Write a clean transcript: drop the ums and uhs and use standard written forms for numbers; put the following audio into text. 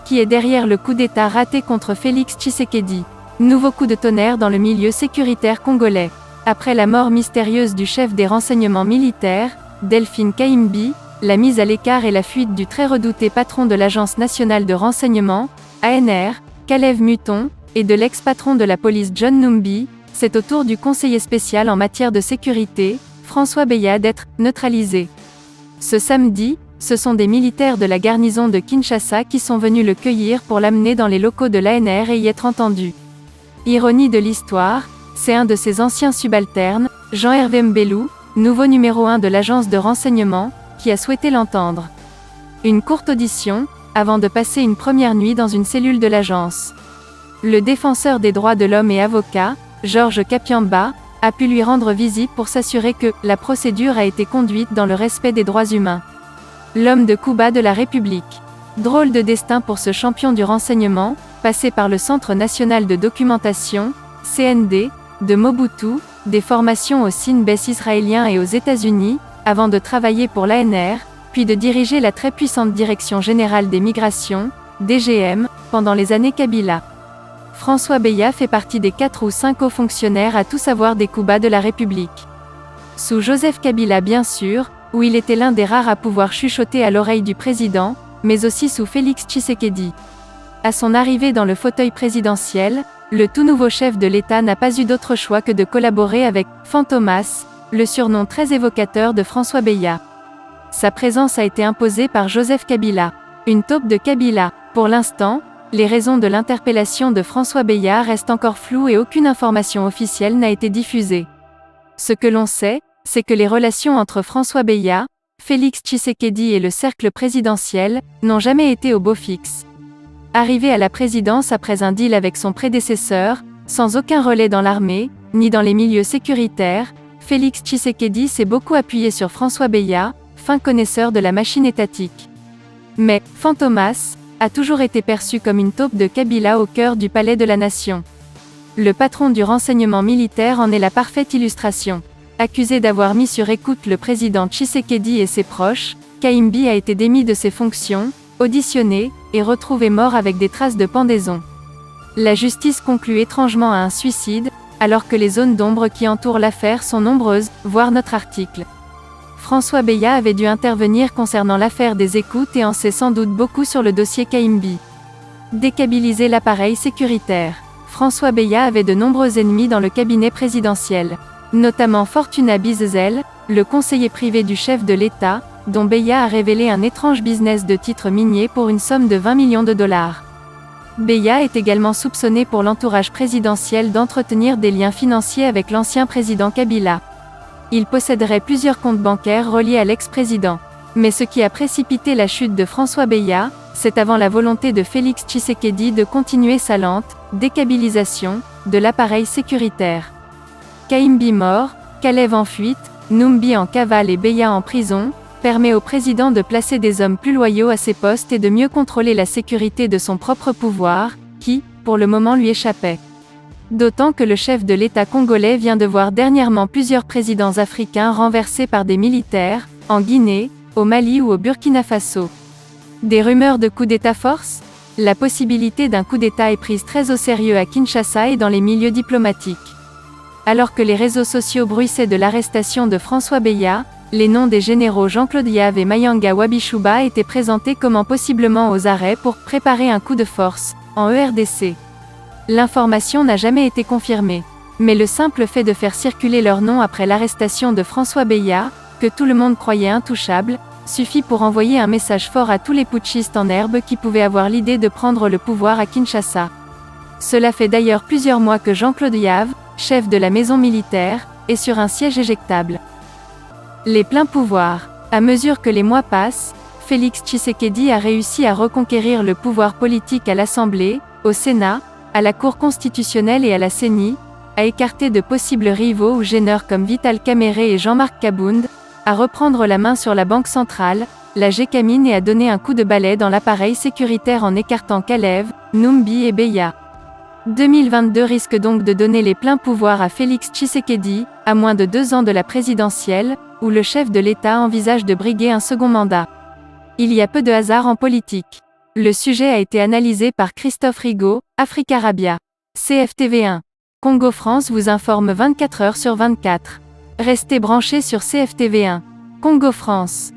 Qui est derrière le coup d'État raté contre Félix Tshisekedi? Nouveau coup de tonnerre dans le milieu sécuritaire congolais. Après la mort mystérieuse du chef des renseignements militaires, Delphine Kayimbi, la mise à l'écart et la fuite du très redouté patron de l'Agence nationale de renseignement, ANR, Kalev Muton, et de l'ex-patron de la police John Numbi, c'est au tour du conseiller spécial en matière de sécurité, François Beya, d'être neutralisé. Ce samedi, ce sont des militaires de la garnison de Kinshasa qui sont venus le cueillir pour l'amener dans les locaux de l'ANR et y être entendu. Ironie de l'histoire, c'est un de ses anciens subalternes, Jean-Hervé Mbelou, nouveau numéro 1 de l'agence de renseignement, qui a souhaité l'entendre. Une courte audition, avant de passer une première nuit dans une cellule de l'agence. Le défenseur des droits de l'homme et avocat, Georges Kapiamba, a pu lui rendre visite pour s'assurer que la procédure a été conduite dans le respect des droits humains. L'homme de Cuba de la République. Drôle de destin pour ce champion du renseignement, passé par le Centre national de documentation, CND, de Mobutu, des formations au Sine-Bess israélien et aux États-Unis, avant de travailler pour l'ANR, puis de diriger la très puissante Direction générale des migrations, DGM, pendant les années Kabila. François Beya fait partie des 4 ou 5 hauts fonctionnaires à tout savoir des Cuba de la République. Sous Joseph Kabila bien sûr, où il était l'un des rares à pouvoir chuchoter à l'oreille du président, mais aussi sous Félix Tshisekedi. À son arrivée dans le fauteuil présidentiel, le tout nouveau chef de l'État n'a pas eu d'autre choix que de collaborer avec Fantomas, le surnom très évocateur de François Beya. Sa présence a été imposée par Joseph Kabila. Une taupe de Kabila. Pour l'instant, les raisons de l'interpellation de François Beya restent encore floues et aucune information officielle n'a été diffusée. Ce que l'on sait, c'est que les relations entre François Beya, Félix Tshisekedi et le cercle présidentiel n'ont jamais été au beau fixe. Arrivé à la présidence après un deal avec son prédécesseur, sans aucun relais dans l'armée, ni dans les milieux sécuritaires, Félix Tshisekedi s'est beaucoup appuyé sur François Beya, fin connaisseur de la machine étatique. Mais Fantomas a toujours été perçu comme une taupe de Kabila au cœur du palais de la nation. Le patron du renseignement militaire en est la parfaite illustration. Accusé d'avoir mis sur écoute le président Tshisekedi et ses proches, Kayimbi a été démis de ses fonctions, auditionné, et retrouvé mort avec des traces de pendaison. La justice conclut étrangement à un suicide, alors que les zones d'ombre qui entourent l'affaire sont nombreuses, voir notre article. François Beya avait dû intervenir concernant l'affaire des écoutes et en sait sans doute beaucoup sur le dossier Kayimbi. Dékabiliser l'appareil sécuritaire. François Beya avait de nombreux ennemis dans le cabinet présidentiel. Notamment Fortuna Bizezel, le conseiller privé du chef de l'État, dont Beya a révélé un étrange business de titres miniers pour une somme de 20 millions de dollars. Beya est également soupçonné pour l'entourage présidentiel d'entretenir des liens financiers avec l'ancien président Kabila. Il posséderait plusieurs comptes bancaires reliés à l'ex-président. Mais ce qui a précipité la chute de François Beya, c'est avant la volonté de Félix Tshisekedi de continuer sa lente dékabilisation de l'appareil sécuritaire. Kayimbi mort, Kalev en fuite, Numbi en cavale et Beya en prison, permet au président de placer des hommes plus loyaux à ses postes et de mieux contrôler la sécurité de son propre pouvoir, qui, pour le moment lui échappait. D'autant que le chef de l'État congolais vient de voir dernièrement plusieurs présidents africains renversés par des militaires, en Guinée, au Mali ou au Burkina Faso. Des rumeurs de coup d'État force? La possibilité d'un coup d'État est prise très au sérieux à Kinshasa et dans les milieux diplomatiques. Alors que les réseaux sociaux bruissaient de l'arrestation de François Beya, les noms des généraux Jean-Claude Yave et Mayanga Wabishuba étaient présentés comme possiblement aux arrêts pour préparer un coup de force, en ERDC. L'information n'a jamais été confirmée. Mais le simple fait de faire circuler leur nom après l'arrestation de François Beya, que tout le monde croyait intouchable, suffit pour envoyer un message fort à tous les putschistes en herbe qui pouvaient avoir l'idée de prendre le pouvoir à Kinshasa. Cela fait d'ailleurs plusieurs mois que Jean-Claude Yave, chef de la maison militaire, est sur un siège éjectable. Les pleins pouvoirs. À mesure que les mois passent, Félix Tshisekedi a réussi à reconquérir le pouvoir politique à l'Assemblée, au Sénat, à la Cour constitutionnelle et à la CENI, à écarter de possibles rivaux ou gêneurs comme Vital Kamerhe et Jean-Marc Kabound, à reprendre la main sur la Banque centrale, la Gécamine et à donner un coup de balai dans l'appareil sécuritaire en écartant Kalev, Numbi et Beya. 2022 risque donc de donner les pleins pouvoirs à Félix Tshisekedi, à moins de 2 ans de la présidentielle, où le chef de l'État envisage de briguer un second mandat. Il y a peu de hasard en politique. Le sujet a été analysé par Christophe Rigaud, Africarabia. CFTV1. Congo-France vous informe 24 heures sur 24. Restez branchés sur CFTV1. Congo-France.